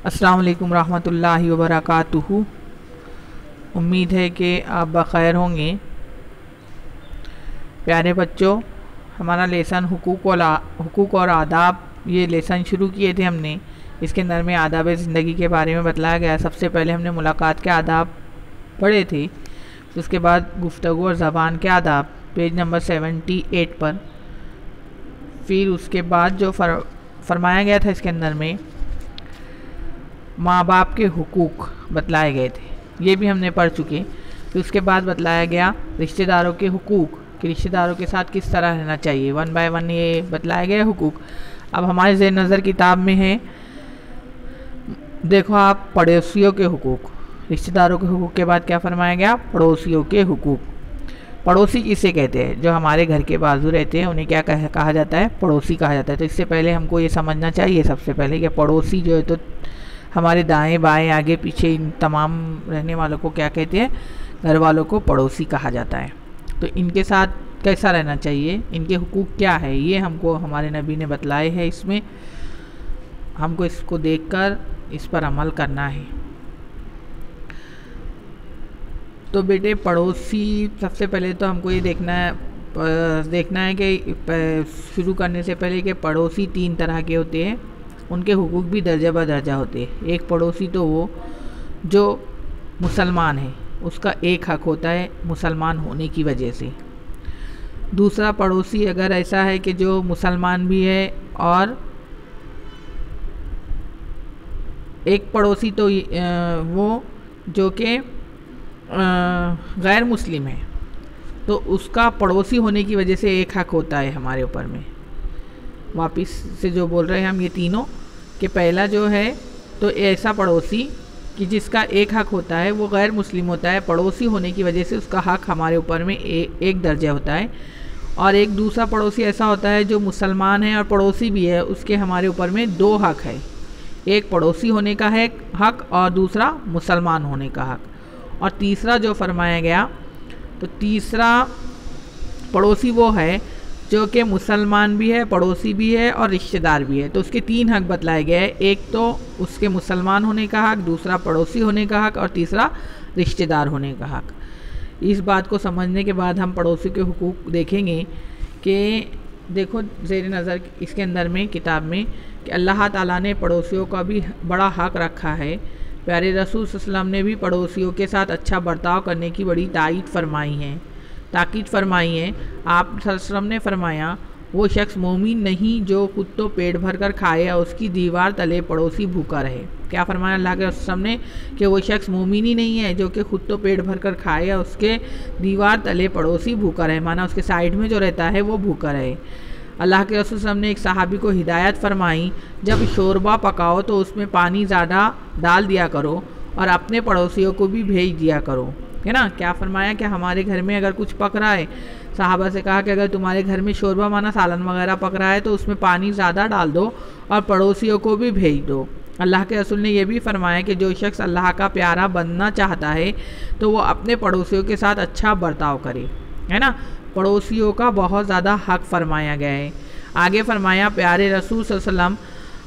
अस्सलाम वालेकुम रहमतुल्लाहि व बरकातुहू। उम्मीद है कि आप बख़ैर होंगे। प्यारे बच्चों, हमारा लेसन हुकूक और आदाब, ये लेसन शुरू किए थे हमने। इसके अंदर में आदाब ज़िंदगी के बारे में बतलाया गया। सबसे पहले हमने मुलाकात के आदाब पढ़े थे, उसके बाद गुफ्तगू और ज़बान के आदाब पेज नंबर 78 पर। फिर उसके बाद जो फरमाया गया था इसके अंदर में माँ बाप के हुकूक बतलाए गए थे, ये भी हमने पढ़ चुके। फिर उसके बाद बतलाया गया रिश्तेदारों के हुकूक कि रिश्तेदारों के साथ किस तरह रहना चाहिए। 1 बाय 1 ये बतलाए गए हुकूक। अब हमारे ज़ेर नज़र किताब में है, देखो आप, पड़ोसियों के हुकूक। रिश्तेदारों के हुकूक के बाद क्या फरमाया गया? पड़ोसियों के हुकूक। पड़ोसी किसे कहते हैं? जो हमारे घर के बाजू रहते हैं उन्हें क्या कहा जाता है? पड़ोसी कहा जाता है। तो इससे पहले हमको ये समझना चाहिए सबसे पहले कि पड़ोसी जो है तो हमारे दाएं बाएं आगे पीछे इन तमाम रहने वालों को क्या कहते हैं? घर वालों को पड़ोसी कहा जाता है। तो इनके साथ कैसा रहना चाहिए, इनके हुकूक क्या है, ये हमको हमारे नबी ने बतलाए हैं। इसमें हमको इसको देखकर इस पर अमल करना है। तो बेटे पड़ोसी, सबसे पहले तो हमको ये देखना है कि शुरू करने से पहले कि पड़ोसी 3 तरह के होते हैं, उनके हुकूक भी दर्जा ब दर्जा होते हैं। एक पड़ोसी तो वो जो मुसलमान है, उसका एक हक होता है मुसलमान होने की वजह से। दूसरा पड़ोसी अगर ऐसा है कि जो मुसलमान भी है, और एक पड़ोसी तो वो जो कि गैर मुस्लिम है, तो उसका पड़ोसी होने की वजह से एक हक होता है हमारे ऊपर में। वापिस से जो बोल रहे हैं हम ये तीनों, कि पहला जो है तो ऐसा पड़ोसी कि जिसका एक हक होता है, वो गैर मुस्लिम होता है, पड़ोसी होने की वजह से उसका हक हमारे ऊपर में एक दर्जा होता है। और एक दूसरा पड़ोसी ऐसा होता है जो मुसलमान है और पड़ोसी भी है, उसके हमारे ऊपर में 2 हक है। एक पड़ोसी होने का है हक और दूसरा मुसलमान होने का हक। और तीसरा जो फरमाया गया, तो तीसरा पड़ोसी वो है जो कि मुसलमान भी है, पड़ोसी भी है और रिश्तेदार भी है। तो उसके 3 हक बतलाए गए हैं। एक तो उसके मुसलमान होने का हक, दूसरा पड़ोसी होने का हक और तीसरा रिश्तेदार होने का हक। इस बात को समझने के बाद हम पड़ोसी के हुकूक देखेंगे कि देखो ज़ेर नज़र इसके अंदर में किताब में कि अल्लाह ताला ने पड़ोसियों का भी बड़ा हक रखा है। प्यारे रसूल सल्लल्लाहु अलैहि वसल्लम ने भी पड़ोसियों के साथ अच्छा बर्ताव करने की बड़ी ताकीद फरमाई है। आप सल्लल्लाहु अलैहि वसल्लम ने फरमाया, वो शख्स मोमिन नहीं जो खुद तो पेट भर कर खाए और उसकी दीवार तले पड़ोसी भूखा रहे। क्या फरमाया अल्लाह के रसूल ने? कि वो शख्स मोमिन ही नहीं है जो कि खुद तो पेट भर कर खाए और उसके दीवार तले पड़ोसी भूखा रहे, माना उसके साइड में जो रहता है वो भूखा रहे। अल्लाह के रसूल ने एक सहाबी को हिदायत फरमाई, जब शोरबा पकाओ तो उसमें पानी ज़्यादा डाल दिया करो और अपने पड़ोसियों को भी भेज दिया करो, है ना। क्या फरमाया कि हमारे घर में अगर कुछ पक रहा है, साहबा से कहा कि अगर तुम्हारे घर में शोरबा माना सालन वगैरह पक रहा है तो उसमें पानी ज़्यादा डाल दो और पड़ोसियों को भी भेज दो। अल्लाह के रसूल ने यह भी फरमाया कि जो शख्स अल्लाह का प्यारा बनना चाहता है तो वो अपने पड़ोसियों के साथ अच्छा बर्ताव करे, है ना। पड़ोसियों का बहुत ज़्यादा हक फरमाया गया है। आगे फरमाया, प्यारे रसूल सल्लल्लाहु अलैहि वसल्लम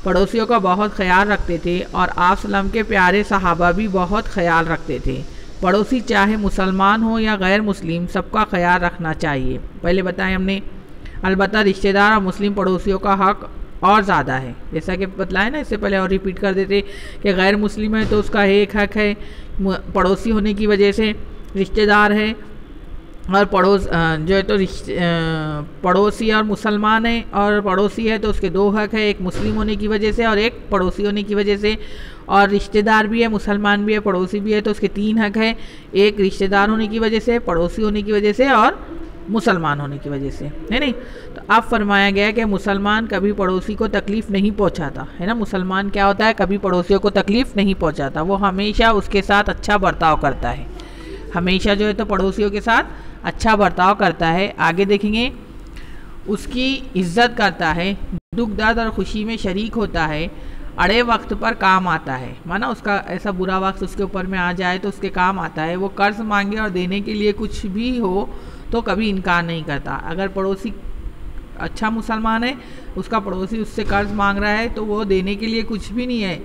पड़ोसियों का बहुत ख्याल रखते थे और आप सल्लम के प्यारे सहाबा भी बहुत ख्याल रखते थे। पड़ोसी चाहे मुसलमान हो या गैर मुस्लिम, सबका ख्याल रखना चाहिए। पहले बताएं हमने, अलबत्ता रिश्तेदार और मुस्लिम पड़ोसियों का हक और ज़्यादा है, जैसा कि बतलाया ना इससे पहले, और रिपीट कर देते कि गैर मुस्लिम है तो उसका एक हक है पड़ोसी होने की वजह से, रिश्तेदार है और जो है तो पड़ोसी और मुसलमान है और पड़ोसी है तो उसके 2 हक है, एक मुस्लिम होने की वजह से और एक पड़ोसी होने की वजह से। और रिश्तेदार भी है, मुसलमान भी है, पड़ोसी भी है, तो उसके 3 हक है, एक रिश्तेदार होने की वजह से, पड़ोसी होने की वजह से और मुसलमान होने की वजह से, है नहीं। तो अब फरमाया गया कि मुसलमान कभी पड़ोसी को तकलीफ़ नहीं पहुंचाता, है ना। मुसलमान क्या होता है? कभी पड़ोसियों को तकलीफ़ नहीं पहुंचाता, वो हमेशा उसके साथ अच्छा बर्ताव करता है, हमेशा जो है तो पड़ोसियों के साथ अच्छा बर्ताव करता है। आगे देखेंगे, उसकी इज्जत करता है, दुख दर्द और खुशी में शरीक होता है, अड़े वक्त पर काम आता है, माना उसका ऐसा बुरा वक्त उसके ऊपर में आ जाए तो उसके काम आता है। वो कर्ज मांगे और देने के लिए कुछ भी हो तो कभी इनकार नहीं करता। अगर पड़ोसी अच्छा मुसलमान है, उसका पड़ोसी उससे कर्ज मांग रहा है तो वो देने के लिए कुछ भी नहीं है,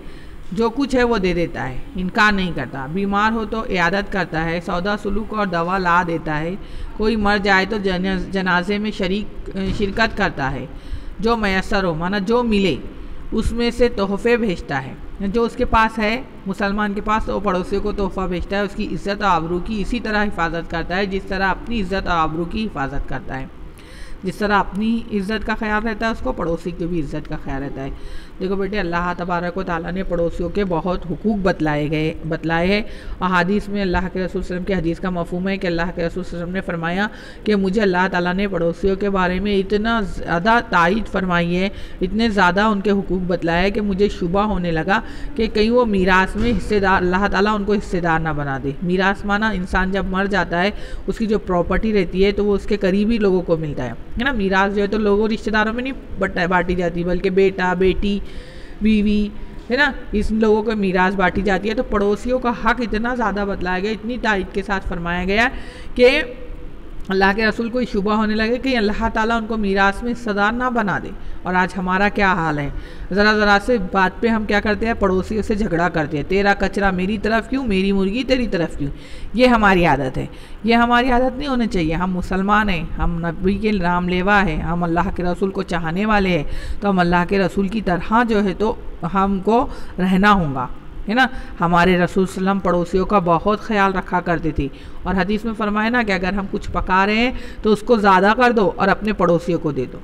जो कुछ है वो दे देता है, इनकार नहीं करता। बीमार हो तो इयादत करता है, सौदा सुलूक और दवा ला देता है। कोई मर जाए तो जनाजे में शिरकत करता है। जो मैसर हो माना जो मिले उसमें से तोहफे भेजता है। जो उसके पास है, मुसलमान के पास, तो वो पड़ोसियों को तोहफा भेजता है। उसकी इज़्ज़त और आबरू की इसी तरह हिफाजत करता है जिस तरह अपनी इज़्ज़त और आबरू की हिफाजत करता है। जिस तरह अपनी इज़्ज़त का ख्याल रहता है उसको पड़ोसी की भी इज़्ज़त का ख्याल रहता है। देखो बेटे, अल्लाह तबारक व तआला ने पड़ोसियों के बहुत हुकूक बतलाए हैं। और हदीस में अल्लाह के रसूल सल्लल्लाहु अलैहि वसल्लम की हदीस का मफ़हूम है कि अल्लाह के रसूल सल्लल्लाहु अलैहि वसल्लम ने फरमाया कि मुझे अल्लाह ताला ने पड़ोसियों के बारे में इतना ज़्यादा तारीफ़ फरमाई है, इतने ज़्यादा उनके हुकूक बतलाए है कि मुझे शुबा होने लगा कि कहीं वो मीरास में हिस्सेदार, अल्लाह ताला उनको हिस्सेदार ना बना दे। मीरास माना इंसान जब मर जाता है उसकी जो प्रॉपर्टी रहती है तो वो उसके करीबी लोगों को मिलता है ना। मीरास जो है तो लोगों रिश्तेदारों में नहीं बांटी जाती, बल्कि बेटा बेटी बीवी है ना, इस लोगों को मीरास बांटी जाती है। तो पड़ोसियों का हक इतना ज़्यादा बतलाया गया, इतनी तारीफ के साथ फरमाया गया कि अल्लाह के रसूल को शुबा होने लगे कि अल्लाह ताला उनको मीरास में हिस्सेदार ना बना दे। और आज हमारा क्या हाल है, ज़रा से बात पे हम क्या करते हैं, पड़ोसियों से झगड़ा करते हैं। तेरा कचरा मेरी तरफ क्यों, मेरी मुर्गी तेरी तरफ क्यों। ये हमारी आदत है, ये हमारी आदत नहीं होनी चाहिए। हम मुसलमान हैं, हम नबी के रामलेवा हैं, हम अल्लाह के रसूल को चाहने वाले हैं, तो हम अल्लाह के रसूल की तरह जो है तो हमको रहना होगा, है ना। हमारे रसूल सल्लम पड़ोसियों का बहुत ख्याल रखा करते थे। और हदीस में फरमाया ना कि अगर हम कुछ पका रहे हैं तो उसको ज़्यादा कर दो और अपने पड़ोसियों को दे दो।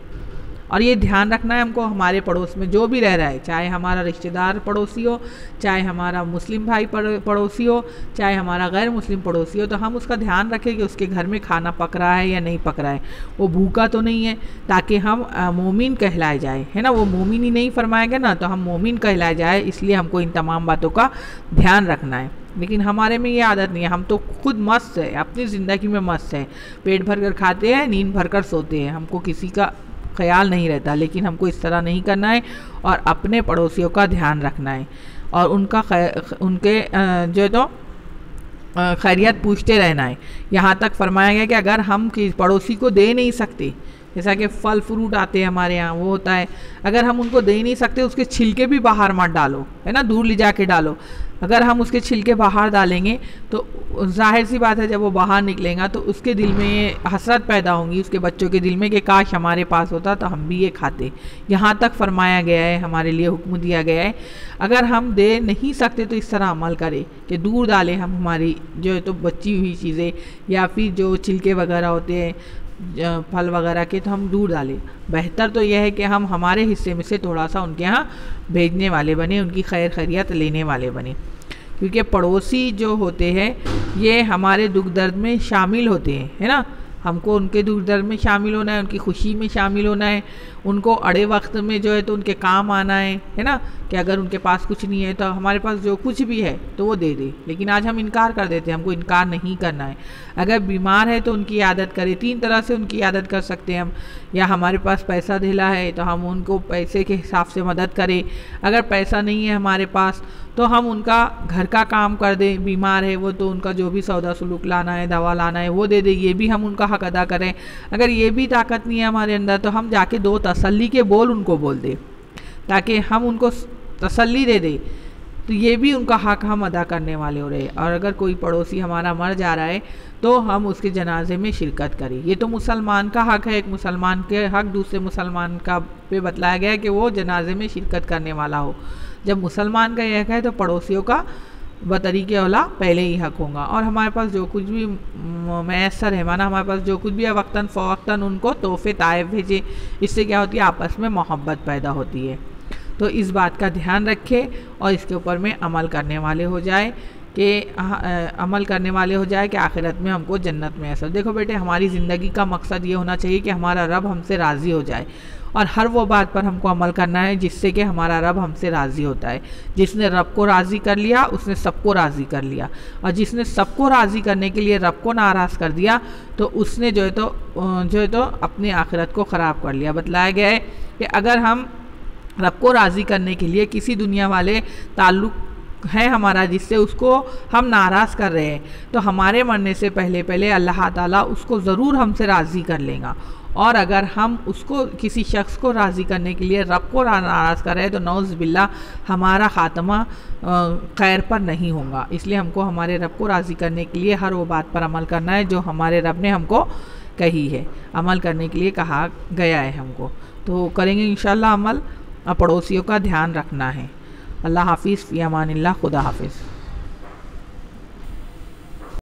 और ये ध्यान रखना है हमको, हमारे पड़ोस में जो भी रह रहा है, चाहे हमारा रिश्तेदार पड़ोसी हो, चाहे हमारा मुस्लिम भाई पड़ोसी हो, चाहे हमारा गैर मुस्लिम पड़ोसी हो, तो हम उसका ध्यान रखें कि उसके घर में खाना पक रहा है या नहीं पक रहा है, वो भूखा तो नहीं है, ताकि हम मोमिन कहलाए जाए, है ना। वो मोमिन ही नहीं फरमाएगा ना, तो हम मोमिन कहलाए जाए, इसलिए हमको इन तमाम बातों का ध्यान रखना है। लेकिन हमारे में ये आदत नहीं है, हम तो खुद मस्त है, अपनी ज़िंदगी में मस्त है, पेट भर कर खाते हैं, नींद भर कर सोते हैं, हमको किसी का ख्याल नहीं रहता। लेकिन हमको इस तरह नहीं करना है और अपने पड़ोसियों का ध्यान रखना है और उनके जो तो खैरियत पूछते रहना है। यहाँ तक फरमाया गया कि अगर हम पड़ोसी को दे नहीं सकते, जैसा कि फल फ्रूट आते हैं हमारे यहाँ, वो होता है, अगर हम उनको दे नहीं सकते, उसके छिलके भी बाहर मत डालो, है ना, दूर ले जाके डालो। अगर हम उसके छिलके बाहर डालेंगे तो जाहिर सी बात है जब वो बाहर निकलेगा तो उसके दिल में हसरत पैदा होंगी, उसके बच्चों के दिल में कि काश हमारे पास होता तो हम भी ये खाते। यहाँ तक फरमाया गया है, हमारे लिए हुक्म दिया गया है। अगर हम दे नहीं सकते तो इस तरह अमल करें कि दूर डालें हम हमारी जो है तो बची हुई चीज़ें, या फिर जो छिलके वगैरह होते हैं फल वगैरह के, तो हम दूर डालें। बेहतर तो यह है कि हम हमारे हिस्से में से थोड़ा सा उनके यहाँ भेजने वाले बने, उनकी खैरियत लेने वाले बने। क्योंकि पड़ोसी जो होते हैं ये हमारे दुख दर्द में शामिल होते हैं, है ना। हमको उनके दुख दर्द में शामिल होना है, उनकी खुशी में शामिल होना है, उनको अड़े वक्त में जो है तो उनके काम आना है ना। कि अगर उनके पास कुछ नहीं है तो हमारे पास जो कुछ भी है तो वो दे दे। लेकिन आज हम इनकार कर देते हैं, हमको इनकार नहीं करना है। अगर बीमार है तो उनकी आदत करें, 3 तरह से उनकी आदत कर सकते हैं हम। या हमारे पास पैसा ढेला है तो हम उनको पैसे के हिसाब से मदद करें। अगर पैसा नहीं है हमारे पास तो हम उनका घर का काम कर दें, बीमार है वो तो उनका जो भी सौदा सुलूक लाना है, दवा लाना है, वो दे दें, ये भी हम उनका हक अदा करें। अगर ये भी ताकत नहीं है हमारे अंदर तो हम जाके 2 तसल्ली के बोल उनको बोल दें, ताकि हम उनको तसल्ली दे दें, तो ये भी उनका हक हम अदा करने वाले हो रहे। और अगर कोई पड़ोसी हमारा मर जा रहा है तो हम उसके जनाजे में शिरकत करें। ये तो मुसलमान का हक है, एक मुसलमान के हक दूसरे मुसलमान का पे बतलाया गया है कि वो जनाजे में शिरकत करने वाला हो। जब मुसलमान का यह हक है तो पड़ोसियों का बतरीके औला पहले ही हक होगा। और हमारे पास जो कुछ भी मैसर है, माना हमारे पास जो कुछ भी है, वक्तन फ़वक्तन उनको तोहफे ताइफ भेजे। इससे क्या होती है, आपस में मोहब्बत पैदा होती है। तो इस बात का ध्यान रखें और इसके ऊपर में अमल करने वाले हो जाए कि आखिरत में हमको जन्नत में ऐसा। देखो बेटे, हमारी ज़िंदगी का मकसद ये होना चाहिए कि हमारा रब हमसे राज़ी हो जाए, और हर वो बात पर हमको अमल करना है जिससे कि हमारा रब हमसे राज़ी होता है। जिसने रब को राज़ी कर लिया उसने सबको राज़ी कर लिया, और जिसने सबको राज़ी करने के लिए रब को नाराज़ कर दिया तो उसने जो है तो अपनी आखिरत को ख़राब कर लिया। बतलाया गया है कि अगर हम रब को राज़ी करने के लिए किसी दुनिया वाले ताल्लुक़ है हमारा जिससे उसको हम नाराज़ कर रहे हैं, तो हमारे मरने से पहले अल्लाह ताला उसको ज़रूर हमसे राज़ी कर लेगा और अगर हम उसको किसी शख्स को राज़ी करने के लिए रब को नाराज़ कर रहे हैं तो नौज़ बिल्ला हमारा ख़ात्मा खैर पर नहीं होगा। इसलिए हमको हमारे रब को राज़ी करने के लिए हर वो बात पर अमल करना है जो हमारे रब ने हमको कही है, अमल करने के लिए कहा गया है हमको, तो करेंगे इंशाअल्लाह अमल। पड़ोसियों का ध्यान रखना है। अल्लाह हाफिज़, फ़ी अमानिल्लाह, खुदा हाफिज़।